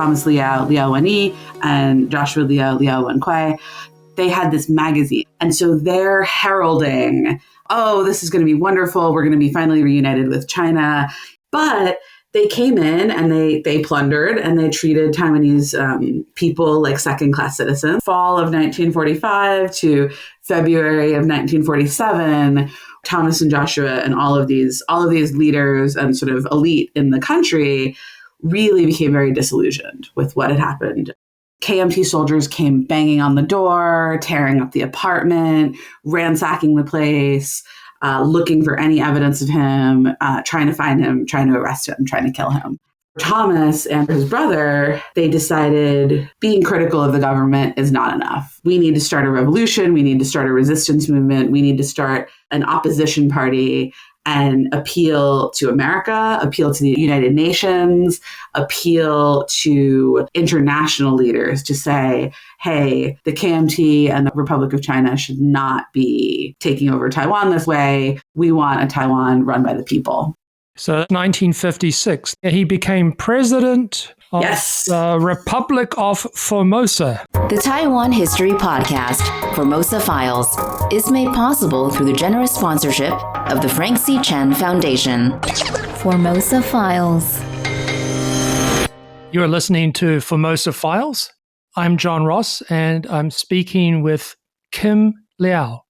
Thomas Liao, Liao Wenyi, and Joshua Liao, Liao Wenquei, they had this magazine. And so they're heralding, oh, this is going to be wonderful. We're going to be finally reunited with China. But they came in and they plundered and they treated Taiwanese people like second-class citizens. Fall of 1945 to February of 1947, Thomas and Joshua and all of these leaders and sort of elite in the country really became very disillusioned with what had happened. KMT soldiers came banging on the door, tearing up the apartment, ransacking the place, looking for any evidence of him, trying to find him, trying to arrest him, trying to kill him. Thomas and his brother, they decided being critical of the government is not enough. We need to start a revolution. We need to start a resistance movement. We need to start an opposition party and appeal to America, appeal to the United Nations, appeal to international leaders to say, hey, the KMT and the Republic of China should not be taking over Taiwan this way. We want a Taiwan run by the people. So 1956, he became president of the Republic of Formosa. The Taiwan History Podcast, Formosa Files, is made possible through the generous sponsorship of the Frank C. Chen Foundation. Formosa Files. You're listening to Formosa Files. I'm John Ross, and I'm speaking with Kim Liao.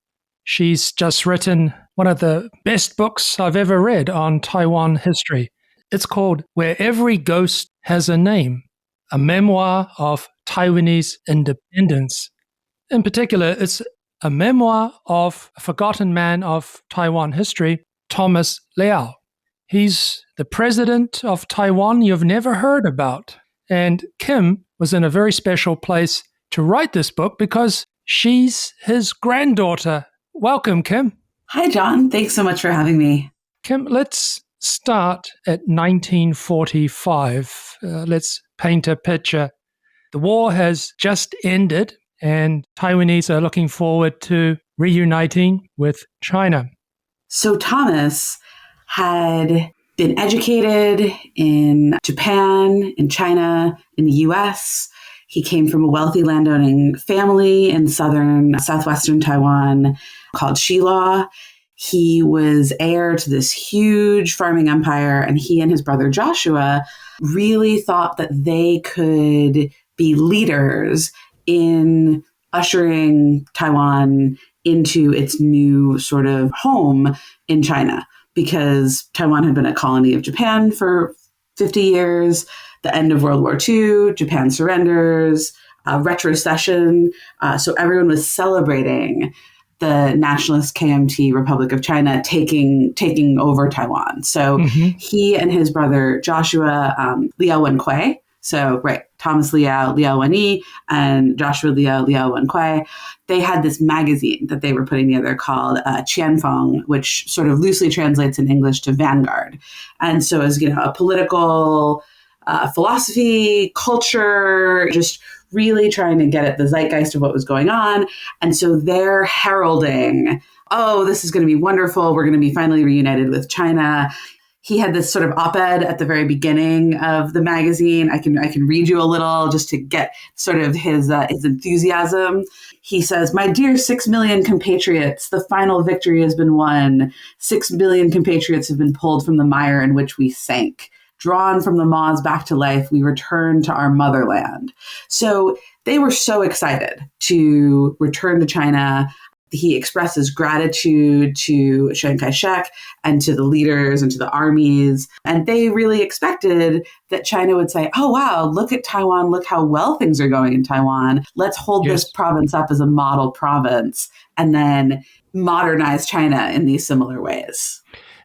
She's just written one of the best books I've ever read on Taiwan history. It's called Where Every Ghost Has a Name, a memoir of Taiwanese independence. In particular, it's a memoir of a forgotten man of Taiwan history, Thomas Liao. He's the president of Taiwan you've never heard about. And Kim was in a very special place to write this book because she's his granddaughter. Welcome, Kim. Hi, John. Thanks so much for having me. Kim, let's start at 1945. Let's paint a picture. The war has just ended, and Taiwanese are looking forward to reuniting with China. So Thomas had been educated in Japan, in China, in the US. He came from a wealthy landowning family in southwestern Taiwan called Shilaw. He was heir to this huge farming empire, and he and his brother Joshua really thought that they could be leaders in ushering Taiwan into its new sort of home in China, because Taiwan had been a colony of Japan for 50 years. The end of World War II, Japan surrenders, retrocession. So everyone was celebrating the nationalist KMT Republic of China taking over Taiwan. So he and his brother Joshua, Liao Wenquei, Thomas Liao, Liao Wenyi, and Joshua Liao, Liao Wenquei, they had this magazine that they were putting together called Qianfeng, which sort of loosely translates in English to Vanguard. And so as a political philosophy, culture, just really trying to get at the zeitgeist of what was going on. And so they're heralding, oh, this is going to be wonderful. We're going to be finally reunited with China. He had this sort of op-ed at the very beginning of the magazine. I can read you a little just to get sort of his enthusiasm. He says, "My dear 6 million compatriots, the final victory has been won. 6 million compatriots have been pulled from the mire in which we sank. Drawn from the maws back to life, we return to our motherland." So they were so excited to return to China. He expresses gratitude to Chiang Kai-shek and to the leaders and to the armies. And they really expected that China would say, oh, wow, look at Taiwan. Look how well things are going in Taiwan. Let's hold this province up as a model province and then modernize China in these similar ways.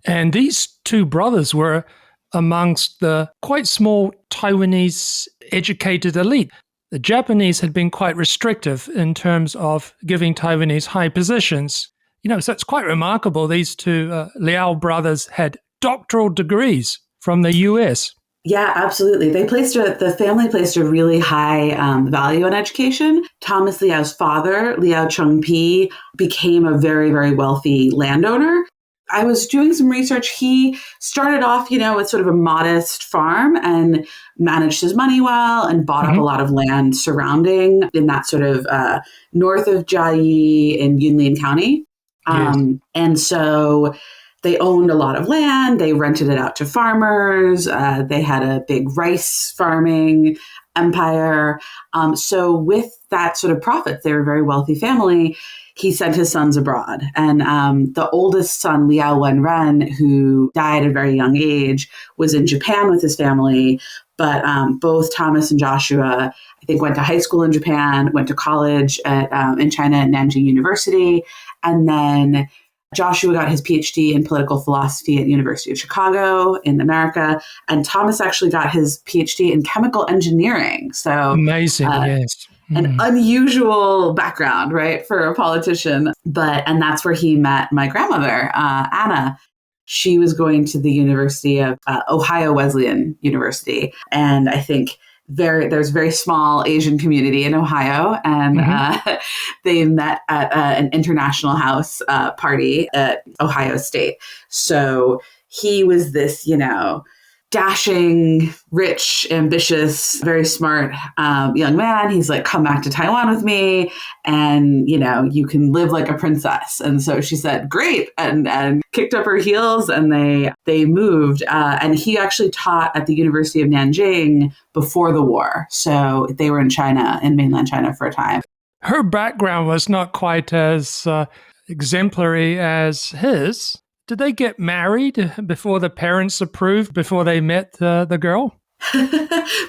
And these two brothers were amongst the quite small Taiwanese educated elite. The Japanese had been quite restrictive in terms of giving Taiwanese high positions. So it's quite remarkable. These two Liao brothers had doctoral degrees from the US. Yeah, absolutely. The family placed a really high value on education. Thomas Liao's father, Liao Chengpi, became a very, very wealthy landowner. I was doing some research. He started off, with sort of a modest farm and managed his money well and bought up a lot of land surrounding in that sort of north of Jiayi in Yunlin County. Yes. And so they owned a lot of land. They rented it out to farmers. They had a big rice farming empire. So with that sort of profits, they were a very wealthy family. He sent his sons abroad. And the oldest son, Liao Wenren, who died at a very young age, was in Japan with his family. But both Thomas and Joshua, I think, went to high school in Japan, went to college in China at Nanjing University. And then Joshua got his PhD in political philosophy at the University of Chicago in America. And Thomas actually got his PhD in chemical engineering. So amazing, yes. An unusual background, right, for a politician. And that's where he met my grandmother, Anna. She was going to the University of Ohio Wesleyan University. And I think there's a very small Asian community in Ohio. And they met at an International House party at Ohio State. So he was this, dashing, rich, ambitious, very smart young man. He's like, come back to Taiwan with me and, you can live like a princess. And so she said, great, and kicked up her heels and they moved. And he actually taught at the University of Nanjing before the war. So they were in China, in mainland China for a time. Her background was not quite as exemplary as his. Did they get married before the parents approved, before they met the girl?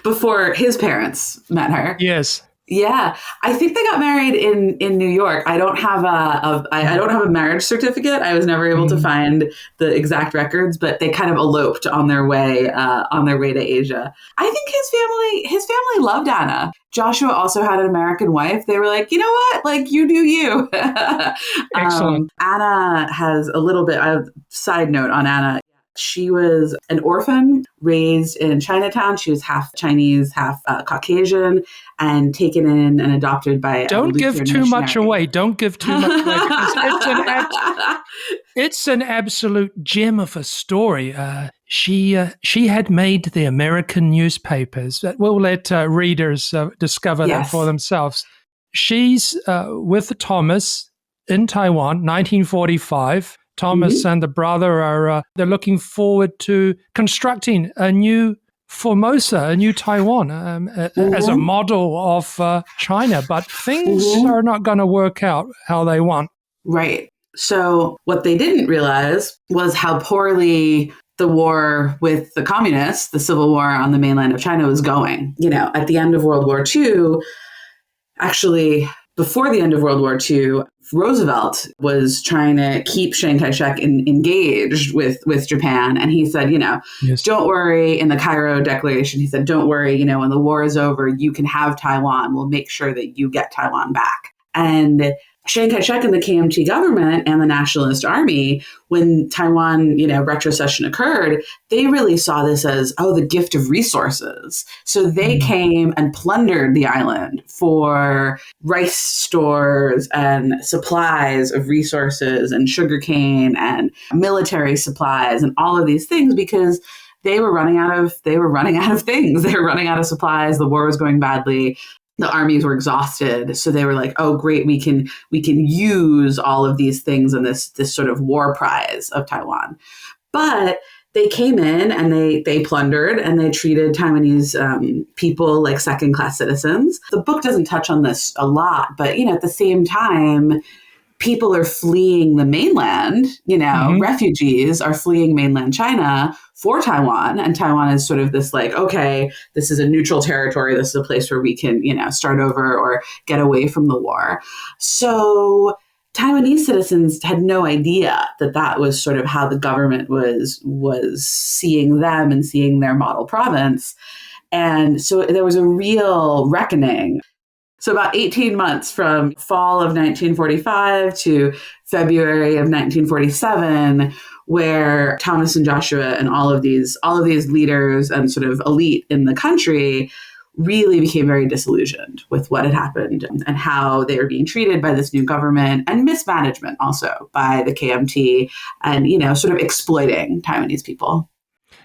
Before his parents met her. Yes. Yeah, I think they got married in New York. I don't have I don't have a marriage certificate. I was never able to find the exact records, but they kind of eloped on their way to Asia. I think his family loved Anna. Joshua also had an American wife. They were like, you know what? Like, you do you. Excellent. Anna has a little bit of side note on Anna. She was an orphan raised in Chinatown. She was half Chinese, half Caucasian, and taken in and adopted by Don't give too much away. Don't give too much away. It's an absolute gem of a story. She had made the American newspapers. We'll let readers discover that for themselves. She's with Thomas in Taiwan, 1945. Thomas and the brother are they're looking forward to constructing a new Formosa, a new Taiwan, as a model of China. But things are not going to work out how they want. Right. So what they didn't realize was how poorly the war with the communists, the civil war on the mainland of China, was going. At the end of World War II, actually, before the end of World War II, Roosevelt was trying to keep Chiang Kai-shek engaged with Japan. And he said, don't worry, in the Cairo Declaration, he said, don't worry, when the war is over, you can have Taiwan. We'll make sure that you get Taiwan back. And Chiang Kai-shek and the KMT government and the Nationalist Army, when Taiwan, retrocession occurred, they really saw this as, the gift of resources. So they came and plundered the island for rice stores and supplies of resources and sugarcane and military supplies and all of these things because they were running out of things. They were running out of supplies. The war was going badly. The armies were exhausted. So they were like, oh, great, we can use all of these things in this sort of war prize of Taiwan. But they came in and they plundered and they treated Taiwanese people like second-class citizens. The book doesn't touch on this a lot, but, at the same time, people are fleeing the mainland, refugees are fleeing mainland China for Taiwan. And Taiwan is sort of this like, okay, this is a neutral territory. This is a place where we can, start over or get away from the war. So Taiwanese citizens had no idea that was sort of how the government was seeing them and seeing their model province. And so there was a real reckoning. So about 18 months from fall of 1945 to February of 1947, where Thomas and Joshua and all of these leaders and sort of elite in the country really became very disillusioned with what had happened and how they were being treated by this new government, and mismanagement also by the KMT, and, sort of exploiting Taiwanese people.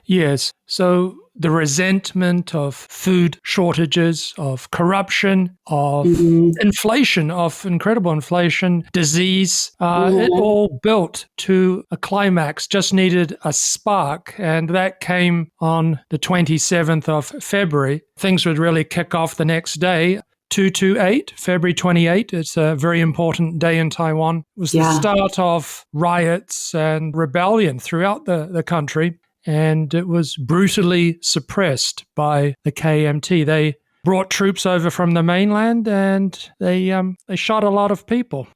Yes. So the resentment of food shortages, of corruption, of inflation, of incredible inflation, disease, it all built to a climax, just needed a spark. And that came on the 27th of February. Things would really kick off the next day. 228, February 28. It's a very important day in Taiwan. It was the start of riots and rebellion throughout the country. And it was brutally suppressed by the KMT. They brought troops over from the mainland, and they shot a lot of people.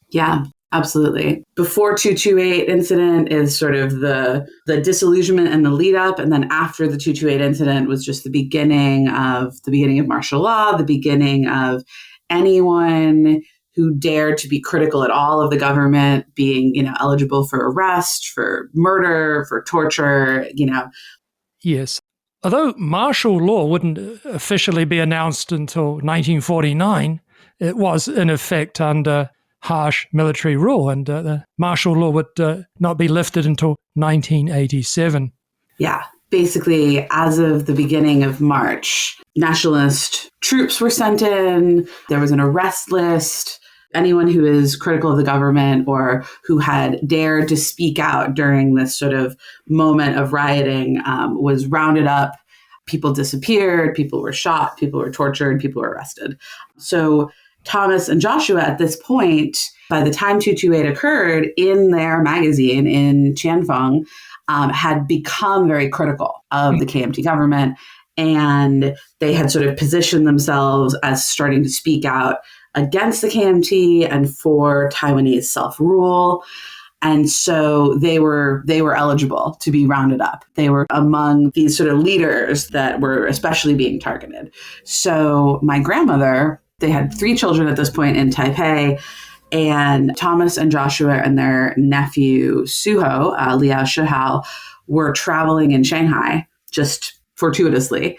Yeah, absolutely. Before 228 incident is sort of the disillusionment and the lead up, and then after the 228 incident was just the beginning of martial law, the beginning of anyone who dared to be critical at all of the government being, eligible for arrest, for murder, for torture, Yes. Although martial law wouldn't officially be announced until 1949, it was in effect under harsh military rule, and the martial law would not be lifted until 1987. Yeah. Basically, as of the beginning of March, nationalist troops were sent in. There was an arrest list. Anyone who is critical of the government or who had dared to speak out during this sort of moment of rioting was rounded up. People disappeared, people were shot, people were tortured, people were arrested. So Thomas and Joshua at this point, by the time 228 occurred, in their magazine in Tianfeng, had become very critical of the KMT government. And they had sort of positioned themselves as starting to speak out against the KMT and for Taiwanese self-rule. And so they were eligible to be rounded up. They were among these sort of leaders that were especially being targeted. So my grandmother, they had 3 children at this point in Taipei, and Thomas and Joshua and their nephew Suho, Liao Shihao, were traveling in Shanghai just fortuitously.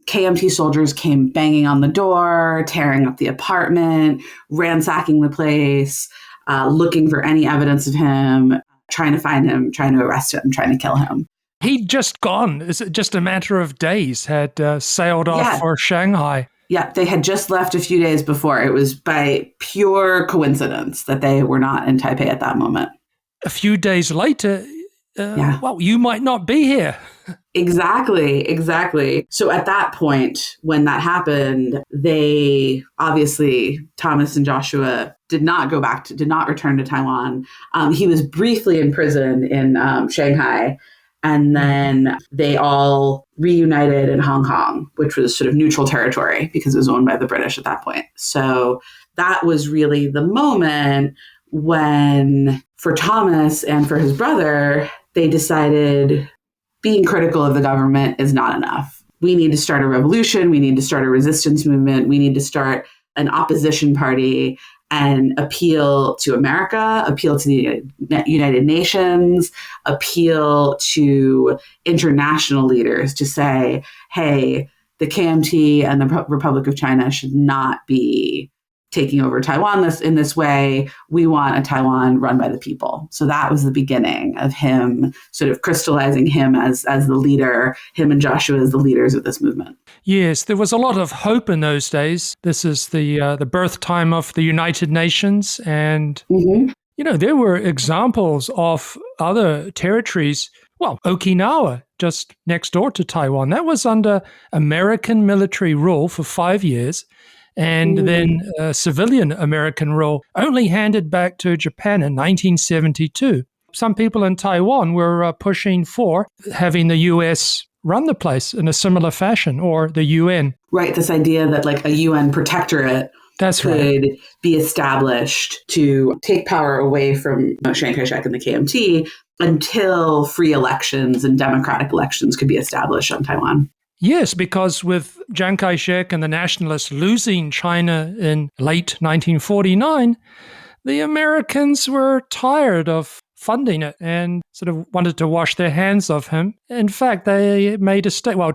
KMT soldiers came banging on the door, tearing up the apartment, ransacking the place, looking for any evidence of him, trying to find him, trying to arrest him, trying to kill him. He'd just gone. Is it just a matter of days? Had sailed off for Shanghai. Yeah, they had just left a few days before. It was by pure coincidence that they were not in Taipei at that moment. A few days later, well, you might not be here. Exactly. So at that point, when that happened, they obviously, Thomas and Joshua did not return to Taiwan. He was briefly imprisoned in Shanghai. And then they all reunited in Hong Kong, which was sort of neutral territory because it was owned by the British at that point. So that was really the moment when, for Thomas and for his brother, they decided being critical of the government is not enough. We need to start a revolution. We need to start a resistance movement. We need to start an opposition party and appeal to America, appeal to the United Nations, appeal to international leaders to say, hey, the KMT and the Republic of China should not be taking over Taiwan in this way. We want a Taiwan run by the people. So that was the beginning of him sort of crystallizing him as the leader, him and Joshua as the leaders of this movement. Yes, there was a lot of hope in those days. This is the birth time of the United Nations. And, there were examples of other territories. Well, Okinawa, just next door to Taiwan, that was under American military rule for 5 years. And then civilian American rule, only handed back to Japan in 1972. Some people in Taiwan were pushing for having the U.S. run the place in a similar fashion, or the UN. Right, this idea that like a UN protectorate could be established to take power away from Chiang Kai-shek and the KMT until free elections and democratic elections could be established on Taiwan. Yes, because with Chiang Kai-shek and the nationalists losing China in late 1949, the Americans were tired of funding it and sort of wanted to wash their hands of him. In fact, they made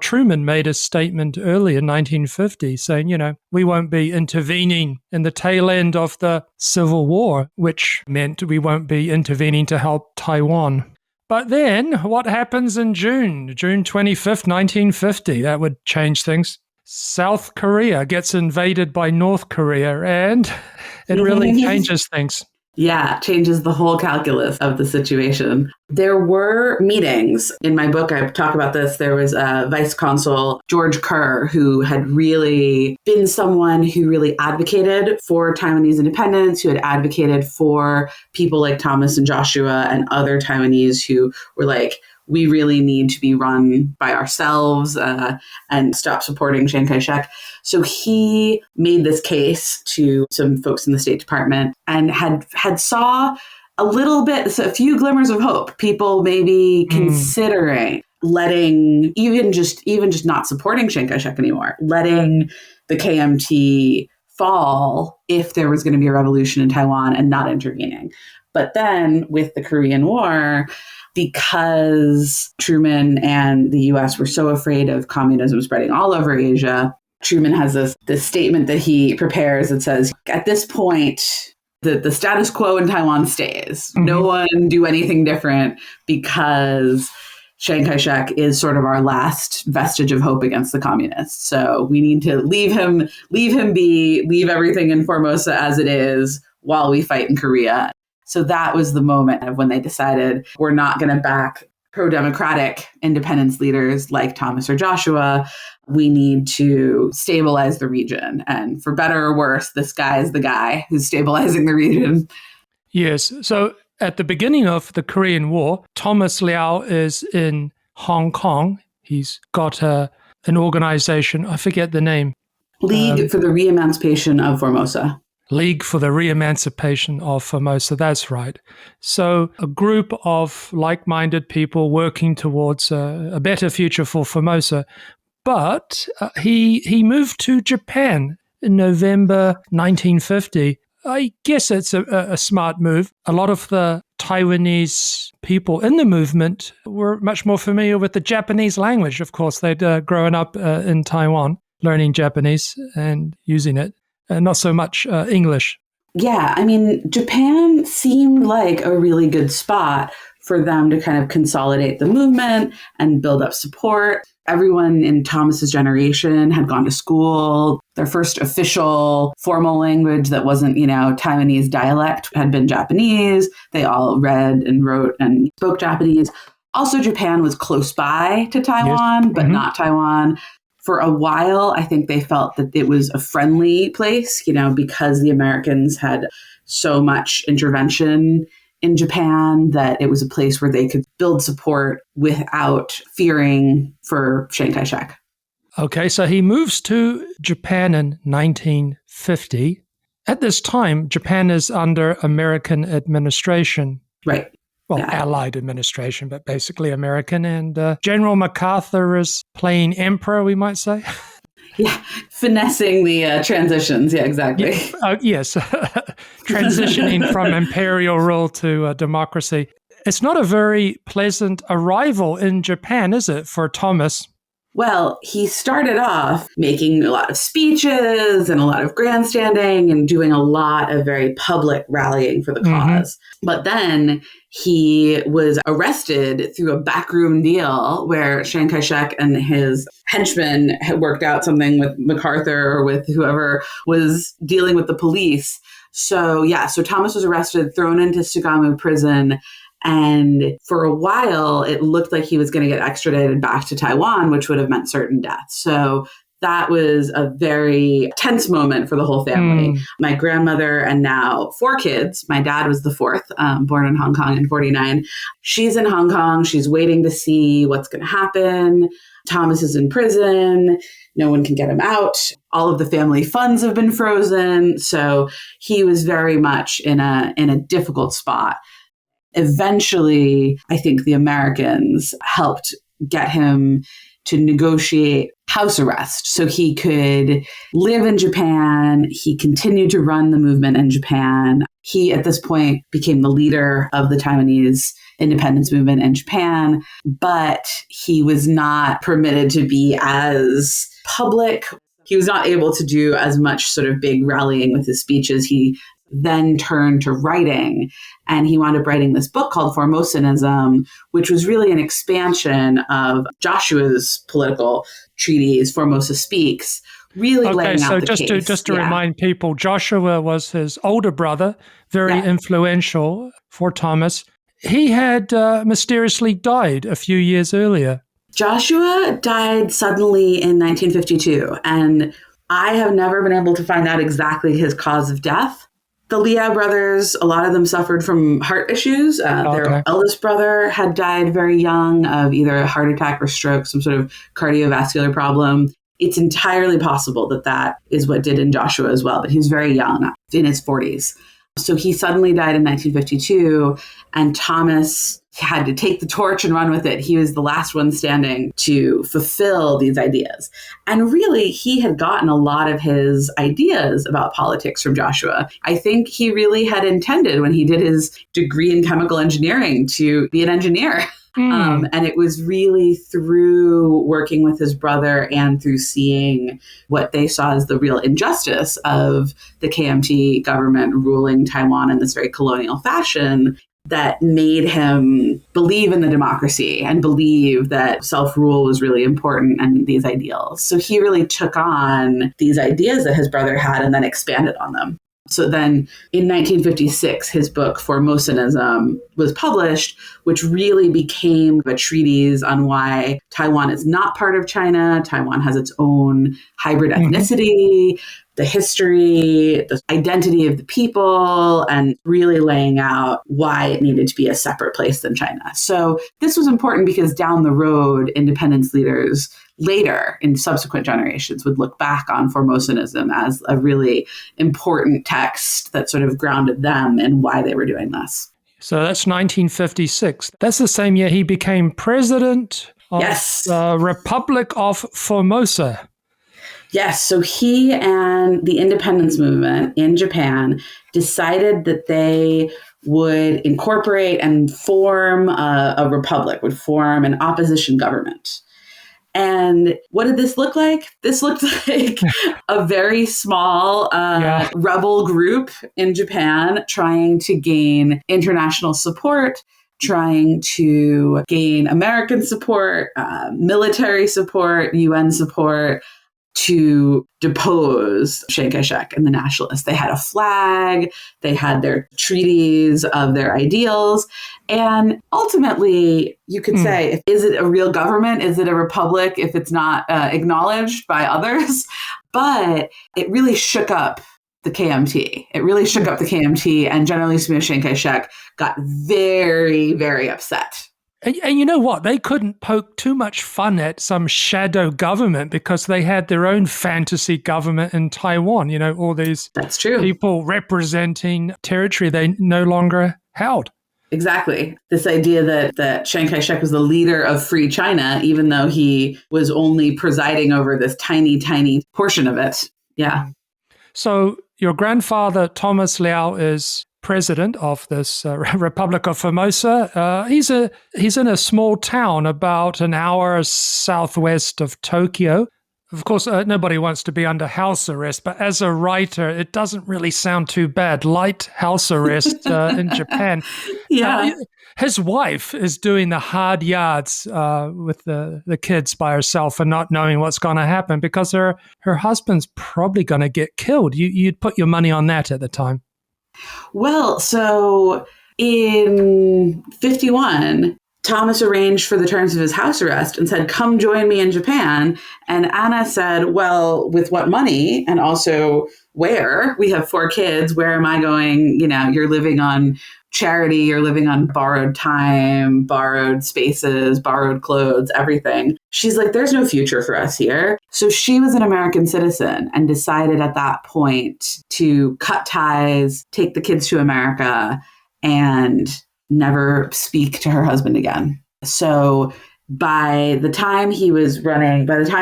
Truman made a statement early in 1950 saying, we won't be intervening in the tail end of the Civil War, which meant we won't be intervening to help Taiwan. But then what happens in June 25th, 1950? That would change things. South Korea gets invaded by North Korea, and it really changes things. Yeah, it changes the whole calculus of the situation. There were meetings. In my book, I talk about this. There was a Vice Consul, George Kerr, who had really been someone who really advocated for Taiwanese independence, who had advocated for people like Thomas and Joshua and other Taiwanese who were like, we really need to be run by ourselves and stop supporting Chiang Kai-shek. So he made this case to some folks in the State Department and had saw a little bit, so a few glimmers of hope. People maybe considering letting, even just not supporting Chiang Kai-shek anymore, letting the KMT fall if there was going to be a revolution in Taiwan and not intervening. But then with the Korean War, because Truman and the U.S. were so afraid of communism spreading all over Asia, Truman has this statement that he prepares that says, at this point, the status quo in Taiwan stays. Mm-hmm. No one do anything different because Chiang Kai-shek is sort of our last vestige of hope against the communists. So we need to leave him be, leave everything in Formosa as it is while we fight in Korea. So that was the moment of when they decided we're not going to back pro-democratic independence leaders like Thomas or Joshua. We need to stabilize the region. And for better or worse, this guy is the guy who's stabilizing the region. Yes. So at the beginning of the Korean War, Thomas Liao is in Hong Kong. He's got an organization, I forget the name. League for the Re-Emancipation of Formosa. League for the Re-Emancipation of Formosa, that's right. So a group of like-minded people working towards a better future for Formosa. But he moved to Japan in November 1950. I guess it's a smart move. A lot of the Taiwanese people in the movement were much more familiar with the Japanese language. Of course, they'd grown up in Taiwan, learning Japanese and using it. Not so much English. Yeah, I mean, Japan seemed like a really good spot for them to kind of consolidate the movement and build up support. Everyone in Thomas's generation had gone to school. Their first official formal language that wasn't, Taiwanese dialect had been Japanese. They all read and wrote and spoke Japanese. Also, Japan was close by to Taiwan, yes. But not Taiwan. For a while, I think they felt that it was a friendly place, because the Americans had so much intervention in Japan that it was a place where they could build support without fearing for Chiang Kai-shek. Okay, so he moves to Japan in 1950. At this time, Japan is under American administration. Right. Well, Allied administration, but basically American. And General MacArthur is playing emperor, we might say. Yeah, finessing the transitions. Yeah, exactly. Yes, transitioning from imperial rule to democracy. It's not a very pleasant arrival in Japan, is it, for Thomas? Well, he started off making a lot of speeches and a lot of grandstanding and doing a lot of very public rallying for the cause. But then he was arrested through a backroom deal where Chiang Kai-shek and his henchmen had worked out something with MacArthur or with whoever was dealing with the police. So Thomas was arrested, thrown into Sugamo prison. And for a while, it looked like he was going to get extradited back to Taiwan, which would have meant certain death. So that was a very tense moment for the whole family. My grandmother and now 4 kids. My dad was the 4th, born in Hong Kong in 1949. She's in Hong Kong. She's waiting to see what's going to happen. Thomas is in prison. No one can get him out. All of the family funds have been frozen. So he was very much in a difficult spot. Eventually, I think the Americans helped get him to negotiate house arrest so he could live in Japan. He continued to run the movement in Japan. He, at this point, became the leader of the Taiwanese independence movement in Japan, but he was not permitted to be as public. He was not able to do as much sort of big rallying with his speeches. He then turned to writing, and he wound up writing this book called Formosanism, which was really an expansion of Joshua's political treatise, Formosa Speaks, really laying out the case. Just to remind people, Joshua was his older brother, very influential for Thomas. He had mysteriously died a few years earlier. Joshua died suddenly in 1952, and I have never been able to find out exactly his cause of death. The Liao brothers, a lot of them suffered from heart issues. Their eldest brother had died very young of either a heart attack or stroke, some sort of cardiovascular problem. It's entirely possible that that is what did in Joshua as well, but he was very young, in his 40s. So he suddenly died in 1952, and Thomas had to take the torch and run with it. He was the last one standing to fulfill these ideas. And really, he had gotten a lot of his ideas about politics from Joshua. I think he really had intended, when he did his degree in chemical engineering, to be an engineer. And it was really through working with his brother and through seeing what they saw as the real injustice of the KMT government ruling Taiwan in this very colonial fashion that made him believe in the democracy and believe that self-rule was really important and these ideals. So he really took on these ideas that his brother had and then expanded on them. So then in 1956, his book Formosanism was published, which really became a treatise on why Taiwan is not part of China. Taiwan has its own hybrid ethnicity, the history, the identity of the people, and really laying out why it needed to be a separate place than China. So this was important because down the road, independence leaders later in subsequent generations would look back on Formosanism as a really important text that sort of grounded them in why they were doing this. So that's 1956. That's the same year he became president of the Republic of Formosa. Yes. So he and the independence movement in Japan decided that they would incorporate and form a republic, would form an opposition government. And what did this look like? This looked like a very small rebel group in Japan trying to gain international support, trying to gain American support, military support, UN support, to depose Chiang Kai-shek and the nationalists. They had a flag, they had their treaties of their ideals, and ultimately, you could say, is it a real government? Is it a republic if it's not acknowledged by others? But it really shook up the KMT. It really shook up the KMT, and General Chiang Kai-shek got very, very upset. And you know what? They couldn't poke too much fun at some shadow government because they had their own fantasy government in Taiwan. You know, all these people representing territory they no longer held. Exactly. This idea that Chiang Kai-shek was the leader of free China, even though he was only presiding over this tiny, tiny portion of it. Yeah. So your grandfather, Thomas Liao, is president of this Republic of Formosa. He's in a small town about an hour southwest of Tokyo. Of course, nobody wants to be under house arrest, but as a writer, it doesn't really sound too bad. Light house arrest in Japan. His wife is doing the hard yards with the kids by herself and not knowing what's going to happen because her husband's probably going to get killed. You'd put your money on that at the time. Well, so in 1951, Thomas arranged for the terms of his house arrest and said, come join me in Japan. And Anna said, well, with what money? And also where? We have 4 kids. Where am I going? You know, you're living on charity, you're living on borrowed time, borrowed spaces, borrowed clothes, everything. She's like, there's no future for us here. So she was an American citizen and decided at that point to cut ties, take the kids to America, and never speak to her husband again. So by the time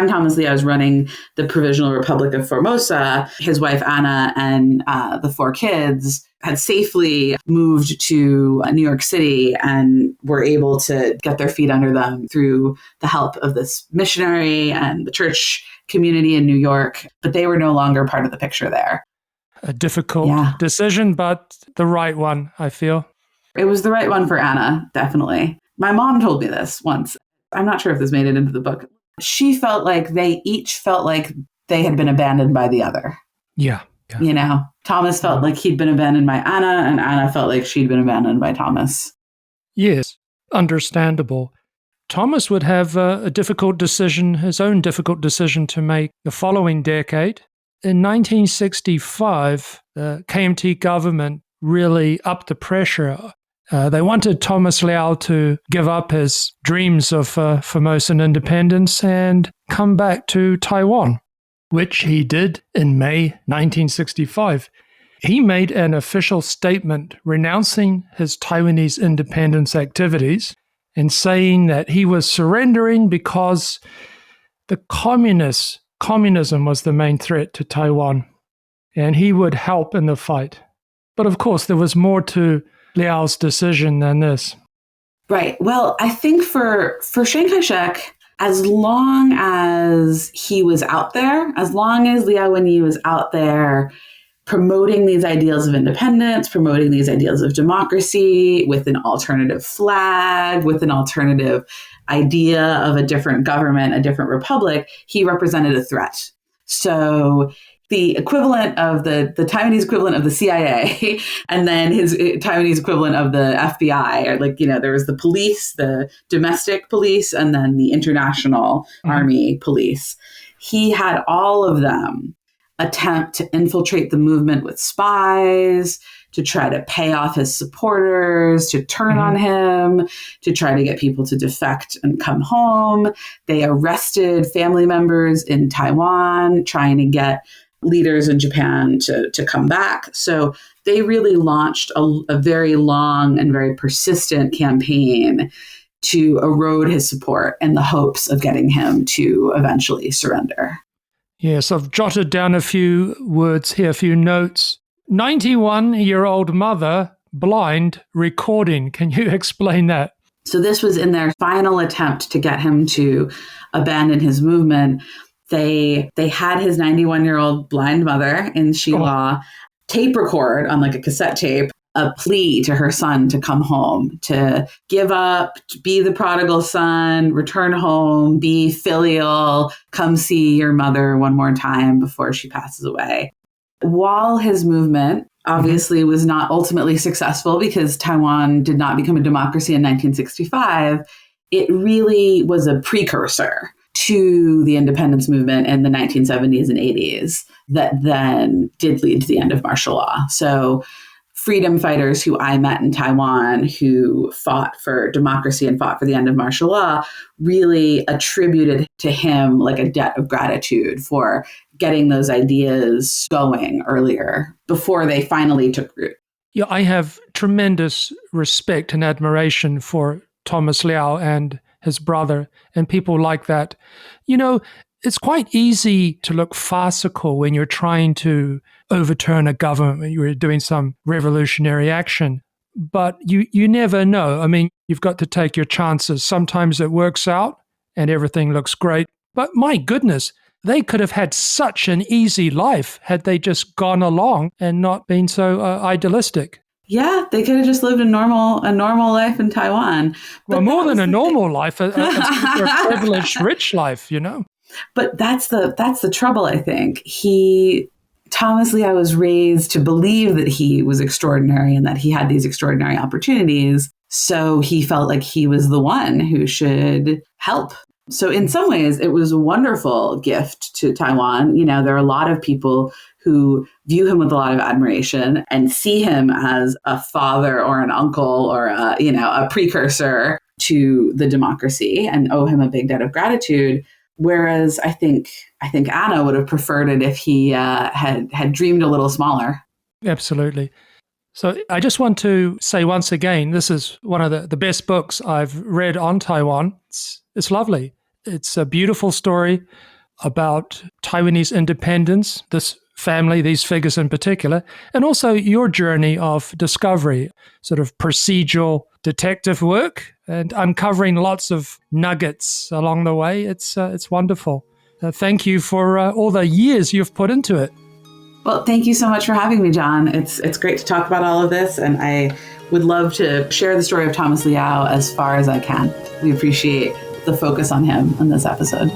Thomas Liao was running the Provisional Republic of Formosa, his wife Anna and the 4 kids had safely moved to New York City and were able to get their feet under them through the help of this missionary and the church community in New York. But they were no longer part of the picture there. A difficult decision, but the right one, I feel. It was the right one for Anna, definitely. My mom told me this once. I'm not sure if this made it into the book. She felt like they each felt like they had been abandoned by the other. Yeah. You know, Thomas felt like he'd been abandoned by Anna, and Anna felt like she'd been abandoned by Thomas. Yes, understandable. Thomas would have a difficult decision, his own difficult decision to make the following decade. In 1965, the KMT government really upped the pressure. They wanted Thomas Liao to give up his dreams of Formosan independence and come back to Taiwan, which he did in May 1965. He made an official statement renouncing his Taiwanese independence activities and saying that he was surrendering because the communism was the main threat to Taiwan, and he would help in the fight. But of course, there was more to Liao's decision than this. Right. Well, I think for Chiang Kai-shek, as long as he was out there, as long as Liao Wenyi was out there promoting these ideals of independence, promoting these ideals of democracy with an alternative flag, with an alternative idea of a different government, a different republic, he represented a threat. So the equivalent of the Taiwanese equivalent of the CIA, and then his Taiwanese equivalent of the FBI, or there was the police, the domestic police, and then the international army police. He had all of them attempt to infiltrate the movement with spies, to try to pay off his supporters, to turn on him, to try to get people to defect and come home. They arrested family members in Taiwan, trying to get leaders in Japan to come back. So they really launched a very long and very persistent campaign to erode his support in the hopes of getting him to eventually surrender. Yes, I've jotted down a few words here, a few notes. 91-year-old mother, blind, recording. Can you explain that? So this was in their final attempt to get him to abandon his movement. They had his 91-year-old blind mother in Shila tape record on a cassette tape a plea to her son to come home, to give up, to be the prodigal son, return home, be filial, come see your mother one more time before she passes away. While his movement obviously was not ultimately successful because Taiwan did not become a democracy in 1965, it really was a precursor to the independence movement in the 1970s and 80s that then did lead to the end of martial law. So freedom fighters who I met in Taiwan who fought for democracy and fought for the end of martial law really attributed to him a debt of gratitude for getting those ideas going earlier before they finally took root. Yeah, I have tremendous respect and admiration for Thomas Liao and his brother and people like that. It's quite easy to look farcical when you're trying to overturn a government, when you're doing some revolutionary action. But you never know. I mean, you've got to take your chances. Sometimes it works out and everything looks great. But my goodness, they could have had such an easy life had they just gone along and not been so idealistic. Yeah, they could have just lived a normal life in Taiwan. But well, more than a normal life, a privileged, rich life, But that's the trouble, I think. Thomas Liao was raised to believe that he was extraordinary and that he had these extraordinary opportunities. So he felt like he was the one who should help. So in some ways, it was a wonderful gift to Taiwan. There are a lot of people who view him with a lot of admiration and see him as a father or an uncle or a precursor to the democracy and owe him a big debt of gratitude. Whereas I think Anna would have preferred it if he had dreamed a little smaller. Absolutely. So I just want to say once again, this is one of the best books I've read on Taiwan. It's It's lovely. It's a beautiful story about Taiwanese independence, this family, these figures in particular, and also your journey of discovery, sort of procedural detective work and uncovering lots of nuggets along the way. It's wonderful. Thank you for all the years you've put into it. Well, thank you so much for having me, John. It's great to talk about all of this, and I would love to share the story of Thomas Liao as far as I can. We appreciate the focus on him in this episode.